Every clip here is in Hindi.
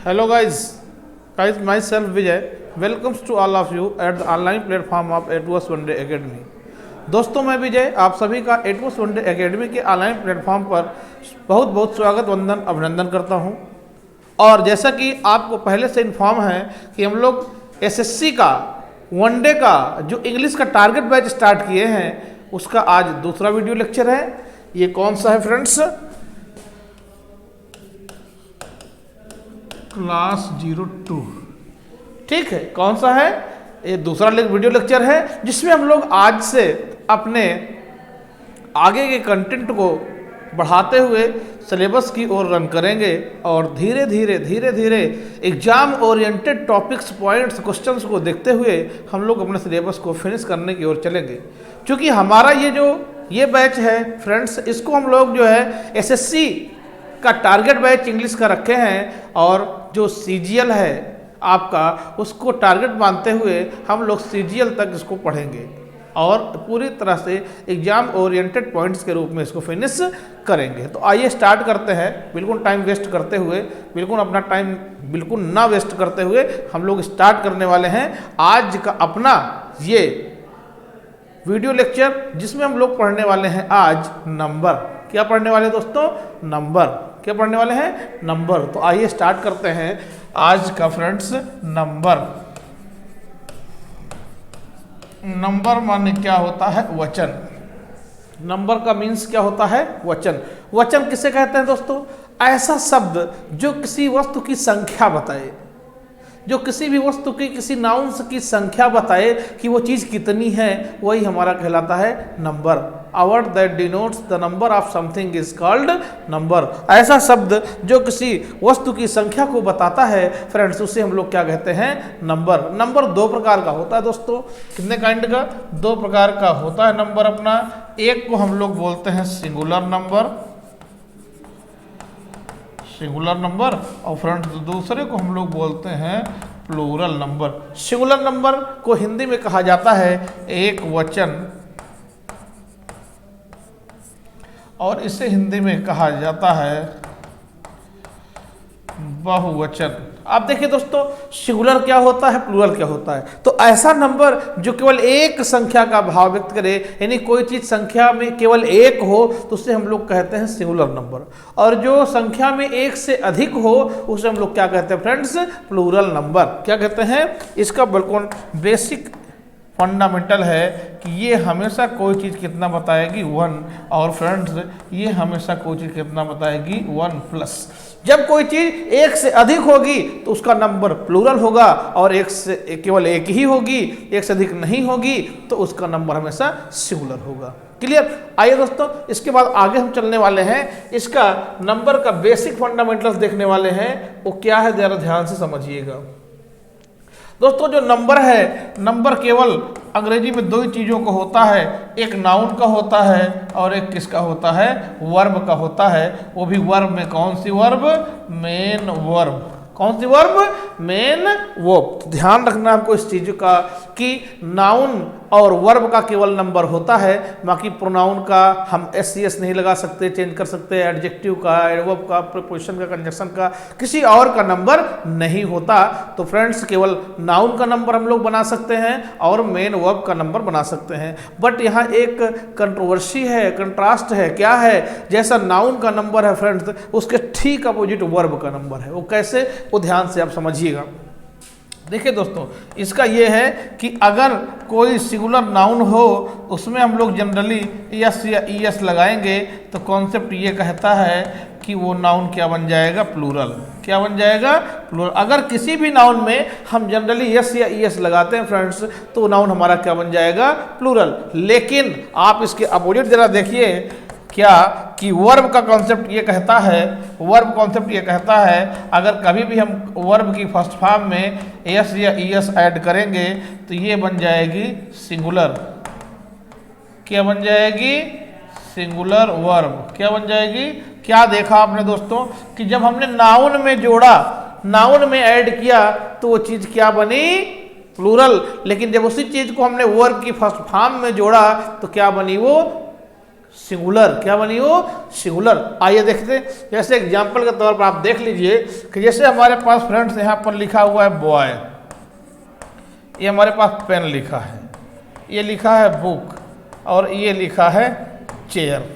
Hello guys, myself Vijay. Welcomes to all of you at the online platform of ATOS One Day Academy. दोस्तों मैं विजय आप सभी का ATOS One Day Academy के ऑनलाइन प्लेटफॉर्म पर बहुत बहुत स्वागत वंदन अभिनंदन करता हूं। और जैसा कि आपको पहले से इन्फॉर्म है कि हम लोग एसएससी का वनडे का जो इंग्लिश का टारगेट बैच स्टार्ट किए हैं उसका आज दूसरा वीडियो लेक्चर है। ये कौन सा है फ्रेंड्स? क्लास 02। ठीक है, कौन सा है? ये दूसरा वीडियो लेक्चर है जिसमें हम लोग आज से अपने आगे के कंटेंट को बढ़ाते हुए सिलेबस की ओर रन करेंगे और धीरे धीरे exam oriented topics, points, questions को देखते हुए हम लोग अपने सिलेबस को फिनिश करने की ओर चलेंगे। क्योंकि हमारा ये बैच है फ्रेंड्स, इसको हम लोग जो है एसएससी का टारगेट बैच इंग्लिश का रखे हैं और जो सीजीएल है आपका उसको टारगेट मानते हुए हम लोग सीजीएल तक इसको पढ़ेंगे और पूरी तरह से एग्जाम ओरिएंटेड पॉइंट्स के रूप में इसको फिनिश करेंगे। तो आइए स्टार्ट करते हैं, बिल्कुल टाइम वेस्ट करते हुए, बिल्कुल अपना टाइम बिल्कुल ना वेस्ट करते हुए हम लोग स्टार्ट करने वाले हैं आज का अपना ये वीडियो लेक्चर जिसमें हम लोग पढ़ने वाले हैं आज नंबर। क्या पढ़ने वाले दोस्तों? नंबर। क्या पढ़ने वाले हैं? नंबर। तो आइए स्टार्ट करते हैं आज का फ्रेंड्स नंबर। नंबर माने क्या होता है? वचन। नंबर का मीन्स क्या होता है? वचन। वचन किसे कहते हैं दोस्तों? ऐसा शब्द जो किसी वस्तु की संख्या बताए, जो किसी भी वस्तु की किसी नाउंस की संख्या बताए कि वो चीज़ कितनी है, वही हमारा कहलाता है number. A word that denotes the number of something is called number। ऐसा शब्द जो किसी वस्तु की संख्या को बताता है फ्रेंड्स उसे हम लोग क्या कहते हैं? नंबर। नंबर दो प्रकार का होता है दोस्तों। कितने काइंड का? दो प्रकार का होता है नंबर अपना। एक को हम लोग बोलते हैं सिंगुलर नंबर, सिंगुलर नंबर, और फ्रेंड्स दूसरे को हम लोग बोलते हैं प्लूरल नंबर। सिंगुलर नंबर को हिंदी में कहा जाता है एक वचन और इसे हिंदी में कहा जाता है बहुवचन। आप देखिए दोस्तों, सिंगुलर क्या होता है, प्लूरल क्या होता है। तो ऐसा नंबर जो केवल एक संख्या का भाव व्यक्त करे, यानी कोई चीज संख्या में केवल एक हो तो उसे हम लोग कहते हैं सिंगुलर नंबर, और जो संख्या में एक से अधिक हो उसे हम लोग क्या कहते हैं फ्रेंड्स? Plural number. क्या कहते हैं? इसका बिल्कुल बेसिक फंडामेंटल है कि ये हमेशा कोई चीज़ कितना बताएगी? 1, और फ्रेंड्स ये हमेशा कोई चीज़ कितना बताएगी? 1+। जब कोई चीज़ एक से अधिक होगी तो उसका नंबर प्लूरल होगा, और एक से केवल एक ही होगी, एक से अधिक नहीं होगी तो उसका नंबर हमेशा सिंगुलर होगा। क्लियर? आइए दोस्तों, इसके बाद आगे हम चलने वाले हैं, इसका नंबर का बेसिक फंडामेंटल्स देखने वाले हैं। वो क्या है जरा ध्यान से समझिएगा दोस्तों। जो नंबर है, नंबर केवल अंग्रेजी में दो ही चीज़ों को होता है, एक नाउन का होता है और एक किसका होता है? वर्ब का होता है। वो भी वर्ब में कौन सी वर्ब? Main verb. कौन सी वर्ब? Main verb. तो ध्यान रखना हमको इस चीज का कि नाउन और वर्ब का केवल नंबर होता है, बाकी प्रोनाउन का हम एस नहीं लगा सकते, चेंज कर सकते हैं, एडजेक्टिव का, एडवर्ब का, प्रीपोजिशन का, कंजक्शन का, किसी और का नंबर नहीं होता। तो फ्रेंड्स केवल नाउन का नंबर हम लोग बना सकते हैं और मेन वर्ब का नंबर बना सकते हैं। बट यहाँ एक कंट्रोवर्सी है, कंट्रास्ट है। क्या है? जैसा नाउन का नंबर है फ्रेंड्स, उसके ठीक अपोजिट वर्ब का नंबर है। वो कैसे? वो ध्यान से आप समझिएगा। देखिए दोस्तों, इसका ये है कि अगर कोई सिंगुलर नाउन हो उसमें हम लोग जनरली यस या ईएस लगाएंगे तो कॉन्सेप्ट ये कहता है कि वो नाउन क्या बन जाएगा? प्लूरल। क्या बन जाएगा? प्लूरल। अगर किसी भी नाउन में हम जनरली यस या ईएस लगाते हैं फ्रेंड्स तो नाउन हमारा क्या बन जाएगा? प्लूरल। लेकिन आप इसके अपोजिट जरा देखिए क्या कि वर्ब का कॉन्सेप्ट ये कहता है, वर्ब कॉन्सेप्ट ये कहता है अगर कभी भी हम वर्ब की फर्स्ट फॉर्म में एस या ईएस ऐड करेंगे तो ये बन जाएगी सिंगुलर। क्या बन जाएगी? Singular verb. क्या बन जाएगी? क्या देखा आपने दोस्तों कि जब हमने नाउन में जोड़ा, नाउन में ऐड किया तो वो चीज़ क्या बनी? प्लूरल। लेकिन जब उसी चीज़ को हमने वर्ब की फर्स्ट फॉर्म में जोड़ा तो क्या बनी? वो सिंगुलर, क्या बनी वो? सिंगुलर। आइए देखते हैं, जैसे एग्जाम्पल के तौर पर आप देख लीजिए कि जैसे हमारे पास फ्रेंड्स यहाँ पर लिखा हुआ है बॉय, ये हमारे पास पेन लिखा है, ये लिखा है बुक, और ये लिखा है चेयर,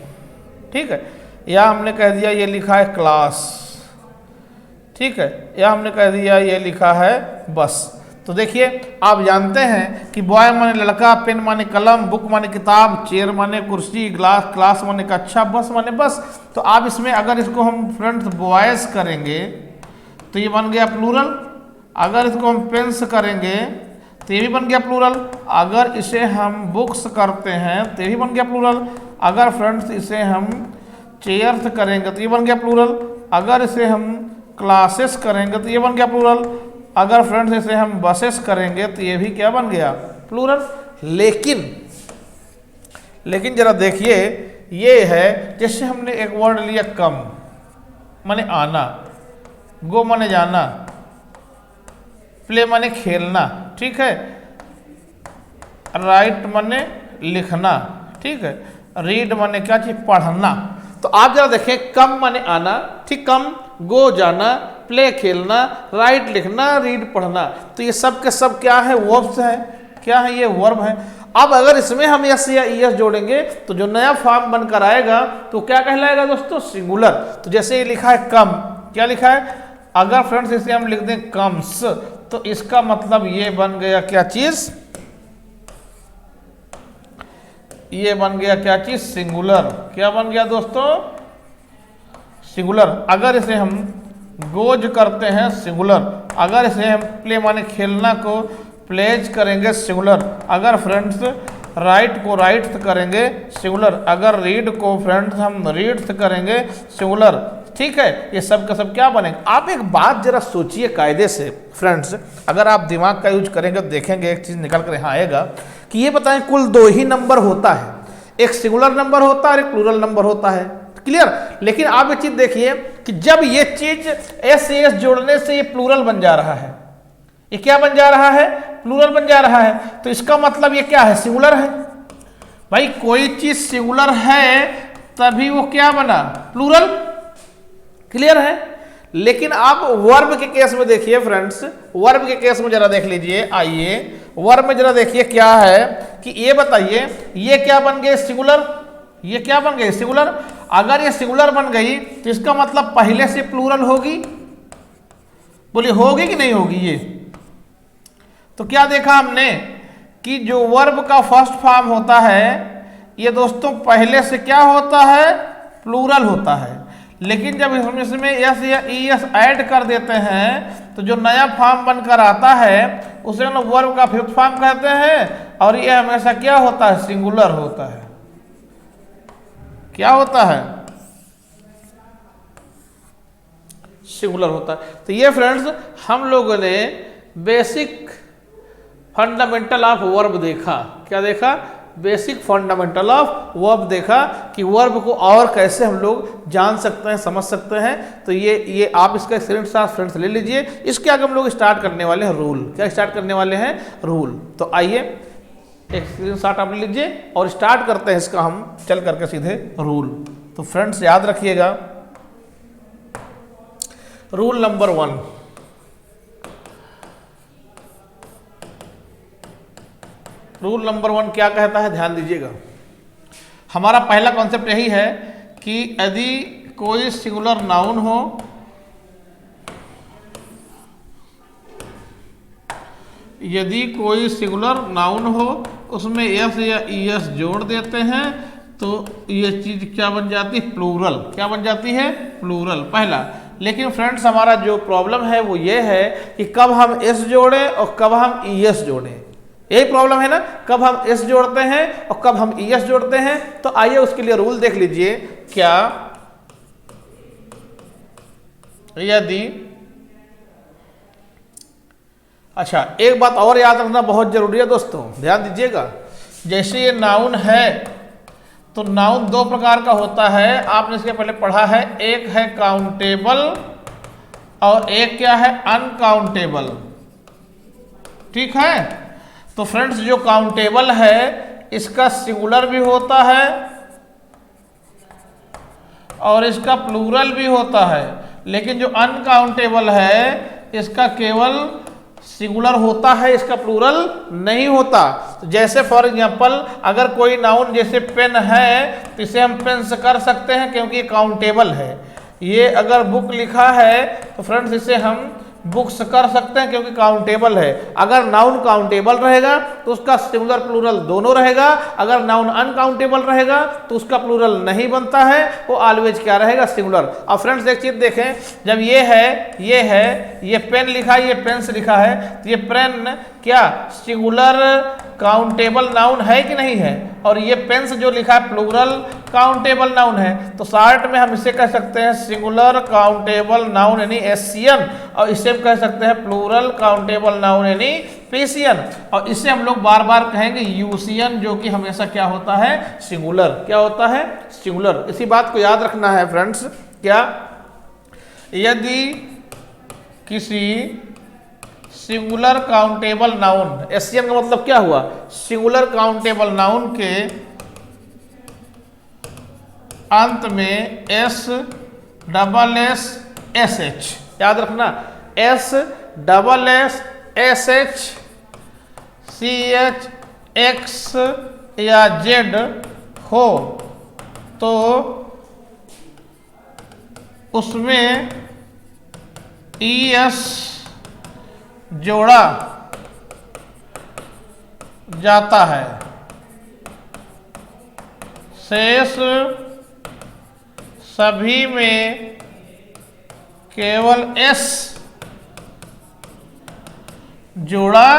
ठीक है। या हमने कह दिया ये लिखा है क्लास, ठीक है। या हमने कह दिया ये लिखा है बस। तो देखिए आप जानते हैं कि बॉय माने लड़का, पेन माने कलम, बुक माने किताब, चेयर माने कुर्सी, ग्लास, क्लास माने कक्षा, बस माने बस। तो आप इसमें अगर इसको हम फ्रेंड्स बॉयज करेंगे तो ये बन गया प्लूरल। अगर इसको हम पेन्स करेंगे तो ये भी बन गया प्लूरल। अगर इसे हम बुक्स करते हैं तो ये भी बन गया प्लूरल। अगर फ्रेंड्स इसे हम चेयर्स करेंगे तो ये बन गया प्लूरल। अगर इसे हम क्लासेस करेंगे तो ये बन गया प्लूरल। अगर फ्रेंड्स इसे हम बसेस करेंगे तो ये भी क्या बन गया? प्लूरल। लेकिन जरा देखिए, ये है जैसे हमने एक वर्ड लिया कम माने आना, गो माने जाना, प्ले माने खेलना, ठीक है, राइट माने लिखना, ठीक है, रीड माने क्या चीज? पढ़ना। तो आप जरा देखें, कम माने आना, ठीक, कम, गो जाना, प्ले खेलना, राइट लिखना, रीड पढ़ना। तो ये सब के सब क्या है? वर्ब्स है। क्या है? ये वर्ब है। अब अगर इसमें हम एस या ईएस जोड़ेंगे तो जो नया फॉर्म बनकर आएगा तो क्या कहलाएगा दोस्तों? सिंगुलर। तो जैसे ये लिखा है कम, क्या लिखा है? अगर फ्रेंड्स इसे हम लिख दें कम्स तो इसका मतलब ये बन गया क्या चीज? ये बन गया क्या चीज? सिंगुलर। क्या बन गया दोस्तों? सिंगुलर। अगर इसे हम गोज करते हैं, सिंगुलर। अगर इसे हम प्ले माने खेलना को प्लेज करेंगे, सिंगुलर। अगर फ्रेंड्स राइट को राइट्स करेंगे, सिंगुलर। अगर रीड को फ्रेंड्स हम रीड्स करेंगे, सिंगुलर, ठीक है। ये सब का सब क्या बनेगा? आप एक बात जरा सोचिए कायदे से फ्रेंड्स, अगर आप दिमाग का यूज करेंगे तो देखेंगे एक चीज निकल कर यहाँ आएगा कि ये बताएं कुल दो ही नंबर होता है, एक सिंगुलर नंबर होता है और एक प्लूरल नंबर होता है, क्लियर। लेकिन आप ये चीज देखिए कि जब ये चीज एस एस जोड़ने से ये प्लूरल बन जा रहा है, ये क्या बन जा रहा है? प्लूरल बन जा रहा है। तो इसका मतलब ये क्या है? सिंगुलर है। भाई कोई चीज सिंगुलर है तभी वो क्या बना? प्लूरल, क्लियर है। लेकिन आप वर्ब के केस में देखिए फ्रेंड्स, वर्ब के केस में जरा देख लीजिए। आइए वर्ब में जरा देखिए क्या है कि ये बताइए, ये क्या बन गए? सिंगुलर। ये क्या बन गई? सिंगुलर। अगर ये सिंगुलर बन गई तो इसका मतलब पहले से प्लूरल होगी। बोलिए होगी कि नहीं होगी? ये तो क्या देखा हमने कि जो वर्ब का फर्स्ट फॉर्म होता है ये दोस्तों पहले से क्या होता है? प्लूरल होता है। लेकिन जब हम इसमें एस या ईएस ऐड कर देते हैं तो जो नया फॉर्म बनकर आता है उसे हम वर्ब का फिफ्थ फॉर्म कहते हैं, और ये हमेशा क्या होता है? सिंगुलर होता है। क्या होता है? सिंगुलर होता है। तो ये फ्रेंड्स हम लोगों ने बेसिक फंडामेंटल ऑफ वर्ब देखा। क्या देखा? बेसिक फंडामेंटल ऑफ वर्ब देखा कि वर्ब को और कैसे हम लोग जान सकते हैं, समझ सकते हैं। तो ये आप इसका स्क्रीनशॉट फ्रेंड्स ले लीजिए। इसके आगे हम लोग स्टार्ट करने वाले हैं रूल। क्या स्टार्ट करने वाले हैं? रूल। तो आइए एक स्क्रीनशॉट आप ले लीजिए और स्टार्ट करते हैं इसका हम चल करके सीधे रूल। तो फ्रेंड्स याद रखिएगा, रूल नंबर 1, रूल नंबर 1 क्या कहता है? ध्यान दीजिएगा। हमारा पहला कॉन्सेप्ट यही है कि यदि कोई सिंगुलर नाउन हो उसमें एस या ईएस जोड़ देते हैं तो ये चीज क्या बन जाती है? प्लूरल। क्या बन जाती है? प्लूरल, पहला। लेकिन फ्रेंड्स हमारा जो प्रॉब्लम है वो ये है कि कब हम एस जोड़ें और कब हम ईएस जोड़ें। यही प्रॉब्लम है ना, कब हम एस जोड़ते हैं और कब हम ईएस जोड़ते हैं। तो आइए उसके लिए रूल देख लीजिए। क्या यदि, अच्छा एक बात और याद रखना बहुत जरूरी है दोस्तों, ध्यान दीजिएगा। जैसे ये नाउन है तो नाउन दो प्रकार का होता है, आपने इसके पहले पढ़ा है। एक है काउंटेबल और एक क्या है? अनकाउंटेबल, ठीक है। तो फ्रेंड्स जो काउंटेबल है इसका सिंगुलर भी होता है और इसका प्लूरल भी होता है, लेकिन जो अनकाउंटेबल है इसका केवल सिंगुलर होता है, इसका प्लूरल नहीं होता। तो जैसे फॉर एग्जांपल अगर कोई नाउन जैसे पेन है तो इसे हम पेन्स कर सकते हैं क्योंकि काउंटेबल है। ये अगर बुक लिखा है तो फ्रेंड्स इसे हम बुक्स कर सकते हैं क्योंकि काउंटेबल है। अगर नाउन काउंटेबल रहेगा तो उसका सिंगुलर प्लूरल दोनों रहेगा, अगर नाउन अनकाउंटेबल रहेगा तो उसका प्लूरल नहीं बनता है, वो ऑलवेज क्या रहेगा, सिंगुलर। और फ्रेंड्स एक चीज देखें, जब ये पेन लिखा है, ये पेन्स लिखा है, तो ये पेन क्या सिंगुलर काउंटेबल नाउन है कि नहीं है, और ये पेन्स जो लिखा है प्लूरल काउंटेबल नाउन है। तो शॉर्ट में हम इसे कह सकते हैं सिंगुलर काउंटेबल नाउन यानी एसियन, और इसे हम कह सकते हैं प्लूरल काउंटेबल नाउन यानी पेसियन, और इसे हम लोग बार बार कहेंगे यूसियन, जो कि हमेशा क्या होता है, सिंगुलर। क्या होता है, सिंगुलर। इसी बात को याद रखना है फ्रेंड्स। क्या, यदि किसी सिंगुलर काउंटेबल नाउन, एसियन का मतलब क्या हुआ, सिंगुलर काउंटेबल नाउन के अंत में S double S S H, याद रखना, S double S S H C H X या जेड हो तो उसमें ई एस जोड़ा जाता है, शेष सभी में केवल एस जोड़ा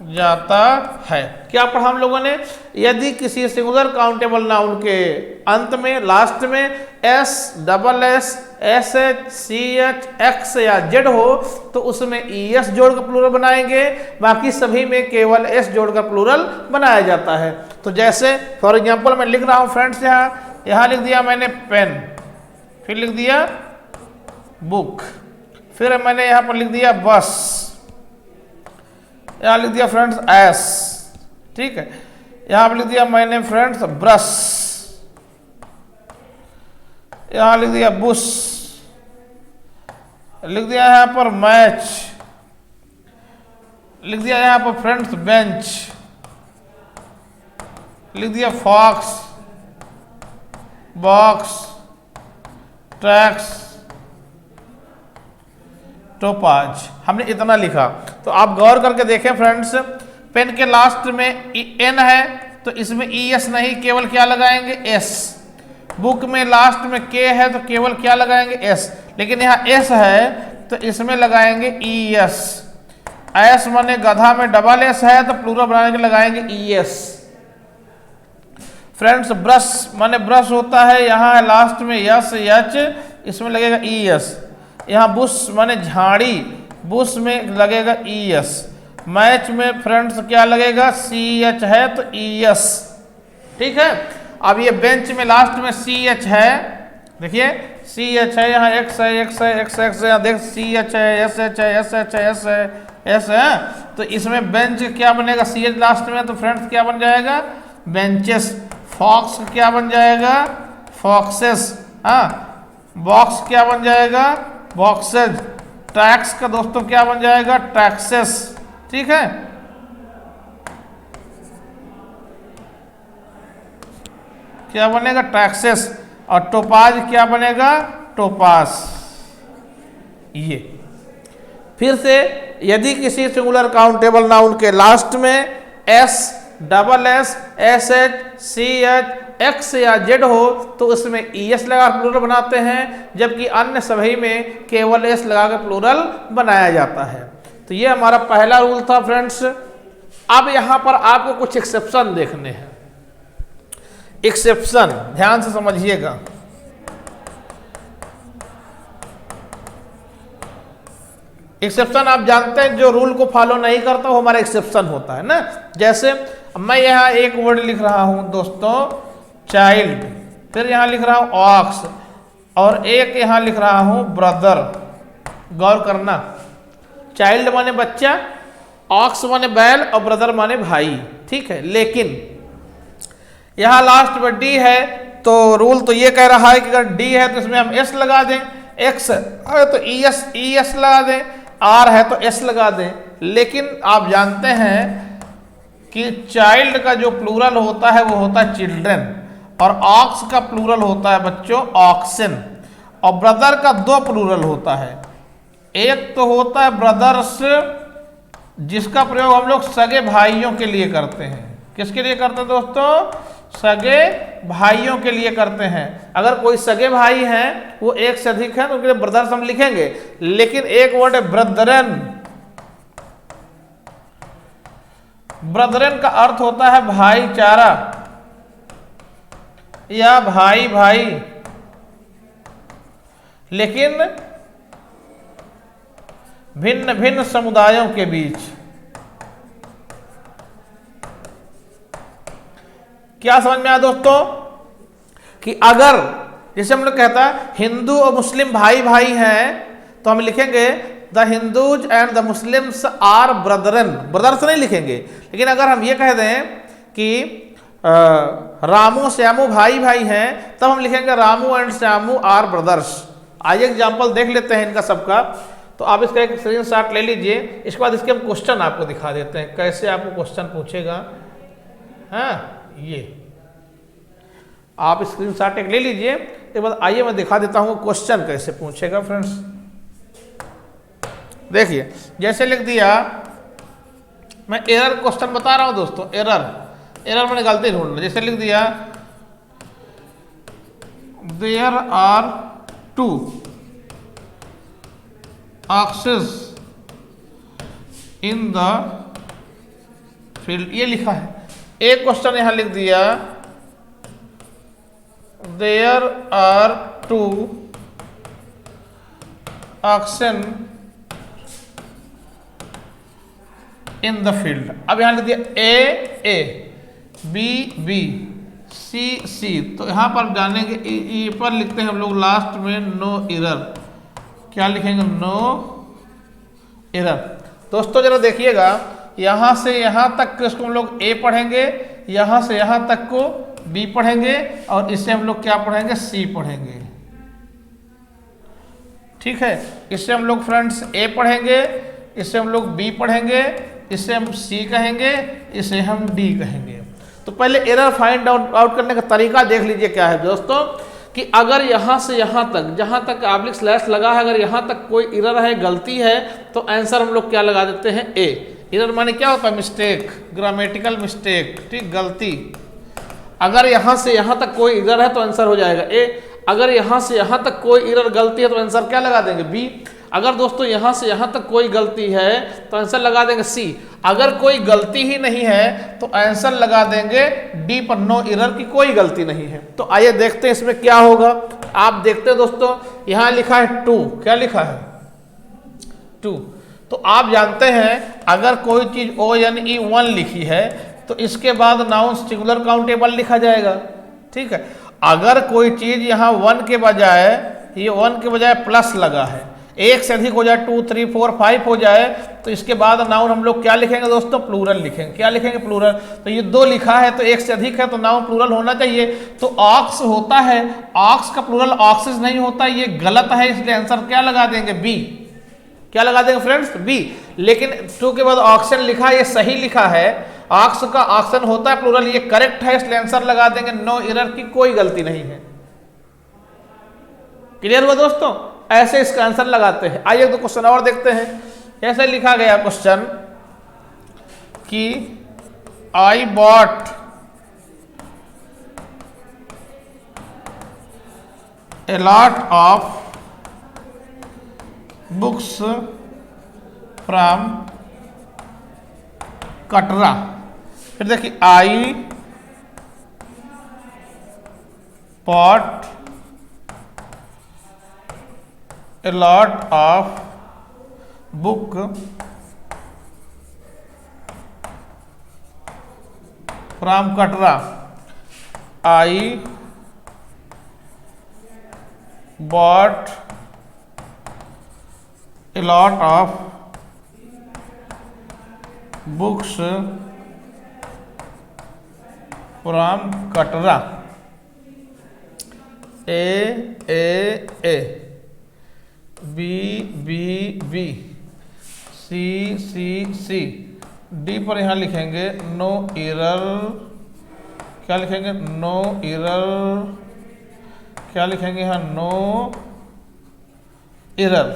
जाता है। क्या पढ़ा हम लोगों ने, यदि किसी सिंगुलर काउंटेबल नाउन के अंत में, लास्ट में S double S S H C H X या जेड हो तो उसमें ई एस जोड़कर प्लूरल बनाएंगे, बाकी सभी में केवल एस जोड़कर प्लूरल बनाया जाता है। तो जैसे फॉर एग्जांपल मैं लिख रहा हूं फ्रेंड्स, यहाँ लिख दिया मैंने पेन, फिर लिख दिया बुक, फिर मैंने यहाँ पर लिख दिया बस, यहाँ लिख दिया फ्रेंड्स एस, ठीक है, यहाँ पर लिख दिया मैंने फ्रेंड्स ब्रश, यहाँ लिख दिया बुश, लिख दिया यहाँ पर मैच, लिख दिया यहाँ पर फ्रेंड्स बेंच, लिख दिया फॉक्स, बॉक्स, ट्रैक्स, टोपाज। हमने इतना लिखा। तो आप गौर करके देखें फ्रेंड्स, पेन के लास्ट में एन है तो इसमें ई एस नहीं, केवल क्या लगाएंगे, एस। बुक में लास्ट में के है तो केवल क्या लगाएंगे, एस। लेकिन यहाँ एस है तो इसमें लगाएंगे ई एस। एस माने गधा में डबल एस है तो प्लूरल बनाने के लगाएंगे ई एस। फ्रेंड्स ब्रश माने ब्रश होता है, यहाँ है लास्ट में यस एच, इसमें लगेगा ई एस। यहाँ बुश माने झाड़ी, बुश में लगेगा ई एस। मैच में फ्रेंड्स क्या लगेगा, सी एच है तो ई एस, ठीक है। अब ये बेंच में लास्ट में सी एच है, देखिए सी एच है, यहाँ एक्स है, एक्स है, एक्स एक्स है, देख सी एच है, एस एच है, एस एच है, एस है, एस है, तो इसमें बेंच क्या बनेगा, सी एच लास्ट में, तो फ्रेंड्स क्या बन जाएगा, बेंचेस। फॉक्स क्या बन जाएगा, फॉक्सेस। हाँ, बॉक्स क्या बन जाएगा, बॉक्सेज। टैक्स का दोस्तों क्या बन जाएगा, टैक्सेस, ठीक है। क्या बनेगा, टैक्सेस। और टोपाज क्या बनेगा, टोपास। ये फिर से, यदि किसी सिंगुलर काउंटेबल नाउन के लास्ट में S double S S H C H X या जेड हो तो उसमें ई एस लगा प्लूरल बनाते हैं, जबकि अन्य सभी में केवल एस लगाकर प्लूरल बनाया जाता है। तो ये हमारा पहला रूल था फ्रेंड्स। अब यहां पर आपको कुछ एक्सेप्शन देखने हैं। एक्सेप्शन ध्यान से समझिएगा। एक्सेप्शन आप जानते हैं, जो रूल को फॉलो नहीं करता वो हमारा एक्सेप्शन होता है ना। जैसे मैं यहाँ एक वर्ड लिख रहा हूं दोस्तों, चाइल्ड, फिर यहाँ लिख रहा हूं ऑक्स, और एक यहाँ लिख रहा हूं ब्रदर। गौर करना, चाइल्ड माने बच्चा, ऑक्स माने बैल, और ब्रदर माने भाई, ठीक है। लेकिन यहाँ लास्ट में डी है तो रूल तो ये कह रहा है कि अगर डी है तो इसमें हम एस लगा दें, एक्स है तो ई एस लगा दें, आर है तो एस लगा दें। लेकिन आप जानते हैं कि चाइल्ड का जो प्लूरल होता है वो होता है चिल्ड्रन, और ऑक्स का प्लूरल होता है बच्चों ऑक्सन, और ब्रदर का दो प्लूरल होता है। एक तो होता है ब्रदर्स, जिसका प्रयोग हम लोग सगे भाइयों के लिए करते हैं। किसके लिए करते हैं दोस्तों? सगे भाइयों के लिए करते हैं। अगर कोई सगे भाई हैं वो एक से अधिक है तो उनके लिए ब्रदर्स हम लिखेंगे, लेकिन एक वर्ड है ब्रदरन। ब्रदरन का अर्थ होता है भाईचारा या भाई भाई, लेकिन भिन्न भिन्न समुदायों के बीच। क्या समझ में आया दोस्तों? कि अगर जैसे हम लोग कहता है हिंदू और मुस्लिम भाई भाई हैं तो हम लिखेंगे the Hindus and the Muslims are brethren, brothers नहीं लिखेंगे। लेकिन अगर हम ये कह दें कि रामू श्यामू भाई भाई हैं तब हम लिखेंगे Ramu and Shyamu are brothers. आइए एग्जाम्पल देख लेते हैं इनका सबका। तो आप इसका एक स्क्रीनशॉट ले लीजिए, इसके बाद इसके हम क्वेश्चन आपको दिखा देते हैं कैसे आपको क्वेश्चन पूछेगा। हाँ, ये आप स्क्रीनशॉट एक ले लीजिए, इसके बाद आइए मैं दिखा देता हूँ क्वेश्चन कैसे पूछेगा फ्रेंड्स। देखिए जैसे लिख दिया, मैं एरर क्वेश्चन बता रहा हूँ दोस्तों, एरर मैंने गलती ढूंढ ली। जैसे लिख दिया there are 2 oxes in the field, ये लिखा है। एक क्वेश्चन यहां लिख दिया there are 2 oxen in the field. अब यहां लिख दिया ए बी सी, तो यहां पर जानेंगे ई पर लिखते हैं हम लोग लास्ट में नो एरर। क्या लिखेंगे? No error. दोस्तों जरा देखिएगा, यहां से यहां तक इसको हम लोग ए पढ़ेंगे, यहां से यहां तक को बी पढ़ेंगे, और इससे हम लोग क्या पढ़ेंगे? सी पढ़ेंगे। ठीक है, इससे हम लोग फ्रेंड्स ए पढ़ेंगे, इससे हम लोग बी पढ़ेंगे, इससे हम सी कहेंगे, इसे हम डी कहेंगे। तो पहले एरर फाइंड आउट करने का तरीका देख लीजिए क्या है दोस्तों, कि अगर यहां से यहां तक, जहां तक ऑब्लिक स्लैश लगा है, अगर यहां तक कोई एरर है, गलती है, तो आंसर हम लोग क्या लगा देते हैं? ए। एरर माने क्या होता है? मिस्टेक, ग्रामेटिकल मिस्टेक, ठीक, गलती। अगर यहां से यहां तक कोई एरर है तो आंसर हो जाएगा ए। अगर यहां से यहां तक कोई एरर गलती है तो आंसर क्या लगा देंगे? बी। अगर दोस्तों यहां से यहां तक कोई गलती है तो आंसर लगा देंगे सी। अगर कोई गलती ही नहीं है तो आंसर लगा देंगे डी पर, नो एरर की कोई गलती नहीं है। तो आइए देखते हैं इसमें क्या होगा। आप देखते हैं दोस्तों, यहां लिखा है 2, क्या लिखा है? 2। तो आप जानते हैं अगर कोई चीज ओ यानी ई 1 लिखी है तो इसके बाद नाउन सिंगुलर काउंटेबल लिखा जाएगा। ठीक है, अगर कोई चीज यहाँ 1 के बजाय, ये 1 के बजाय प्लस लगा है, एक से अधिक हो जाए, 2 3 4 5 हो जाए, तो इसके बाद नाउन हम लोग क्या लिखेंगे दोस्तों? प्लूरल लिखेंगे। क्या लिखेंगे? प्लूरल। तो ये 2 लिखा है तो एक से अधिक है तो नाउन प्लूरल होना चाहिए। तो ऑक्स होता है, ऑक्स का प्लूरल ऑक्सेस नहीं होता, ये गलत है, इसलिए आंसर क्या लगा देंगे? बी। क्या लगा देंगे फ्रेंड्स? बी। लेकिन 2 के बाद ऑक्सन लिखा है, ये सही लिखा है, ऑक्स का ऑक्सन होता है प्लूरल, ये करेक्ट है, इसलिए आंसर लगा देंगे नो एरर की कोई गलती नहीं है। क्लियर हुआ दोस्तों? ऐसे इसका आंसर लगाते हैं। आइए तो क्वेश्चन और देखते हैं। ऐसे लिखा गया क्वेश्चन कि I bought a lot of books from Katra. फिर देखिए I bought a lot of book from Katra. I bought a lot of books from Katra. A, B B B, C, D पर यहाँ लिखेंगे नो एरर, क्या लिखेंगे नो एरर, क्या लिखेंगे यहाँ नो एरर।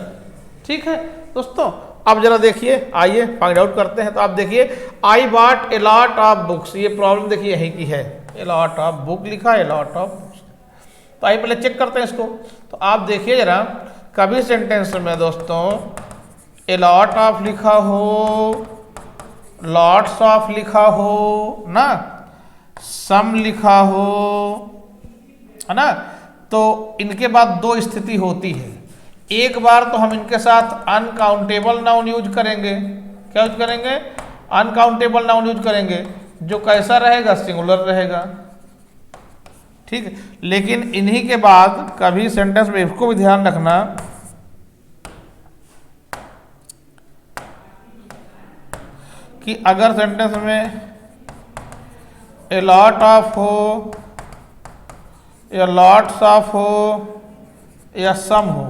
ठीक है दोस्तों, अब जरा देखिए, आइए फाइंड आउट करते हैं। तो आप देखिए, I bought a lot of books, ये प्रॉब्लम देखिए यहीं की है, ए लॉट ऑफ बुक लिखा है, ए लॉट ऑफ बुक्स। तो आइए पहले चेक करते हैं इसको। तो आप देखिए जरा, कभी सेंटेंस में दोस्तों ए लॉट ऑफ लिखा हो, लॉट्स ऑफ लिखा हो ना, सम लिखा हो, है ना, तो इनके बाद दो स्थिति होती है। एक बार तो हम इनके साथ अनकाउंटेबल नाउन यूज करेंगे, क्या यूज करेंगे, अनकाउंटेबल नाउन यूज करेंगे, जो कैसा रहेगा, सिंगुलर रहेगा। ठीक है, लेकिन इन्हीं के बाद कभी सेंटेंस में इसको भी ध्यान रखना कि अगर सेंटेंस में ए लॉट ऑफ हो या लॉट्स ऑफ हो या सम हो,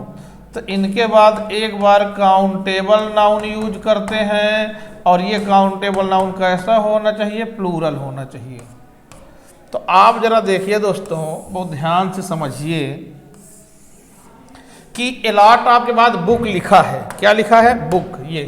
तो इनके बाद एक बार काउंटेबल नाउन यूज करते हैं, और ये काउंटेबल नाउन कैसा होना चाहिए, प्लूरल होना चाहिए। तो आप जरा देखिए दोस्तों, बहुत ध्यान से समझिए कि ए लॉट ऑफ के बाद बुक लिखा है, क्या लिखा है, बुक, ये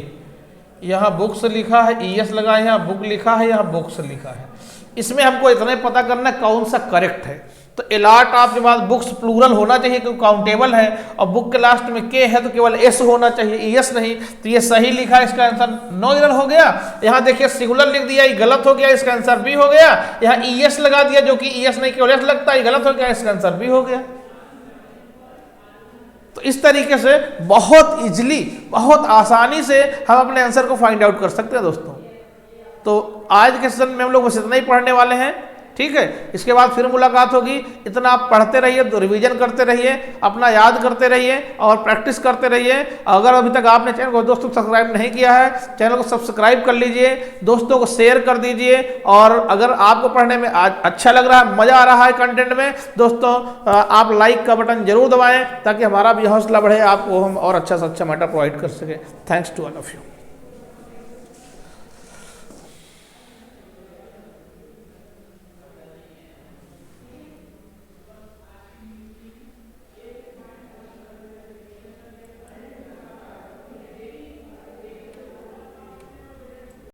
यहाँ बुक्स लिखा है, ईएस लगा है, यहाँ बुक लिखा है, यहाँ बुक्स लिखा है। इसमें हमको इतना ही पता करना है कौन सा करेक्ट है। तो ए लॉट ऑफ के बाद बुक्स प्लूरल होना चाहिए क्योंकि काउंटेबल है, और बुक के लास्ट में के है तो केवल एस होना चाहिए, ईएस नहीं। तो ये सही लिखा है, इसका आंसर नो एरर हो गया। यहाँ देखिए सिंगुलर लिख दिया, ये गलत हो गया, इसका आंसर बी हो गया। यहाँ ईएस लगा दिया जो कि ईएस नहीं केवल एस लगता है, ये गलत हो गया, इसका आंसर बी हो गया। तो इस तरीके से बहुत इजीली, बहुत आसानी से हम अपने आंसर को फाइंड आउट कर सकते हैं दोस्तों। तो आज के सेशन में हम लोग बस इतना ही पढ़ने वाले हैं, ठीक है। इसके बाद फिर मुलाकात होगी। इतना आप पढ़ते रहिए, रिवीजन करते रहिए, अपना याद करते रहिए और प्रैक्टिस करते रहिए। अगर अभी तक आपने चैनल को दोस्तों सब्सक्राइब नहीं किया है, चैनल को सब्सक्राइब कर लीजिए, दोस्तों को शेयर कर दीजिए। और अगर आपको पढ़ने में आज अच्छा लग रहा है, मजा आ रहा है कंटेंट में, दोस्तों आप लाइक का बटन जरूर दबाएं ताकि हमारा भी हौसला बढ़े, आपको हम और अच्छा से अच्छा मैटर प्रोवाइड कर सके। Thanks to all of you.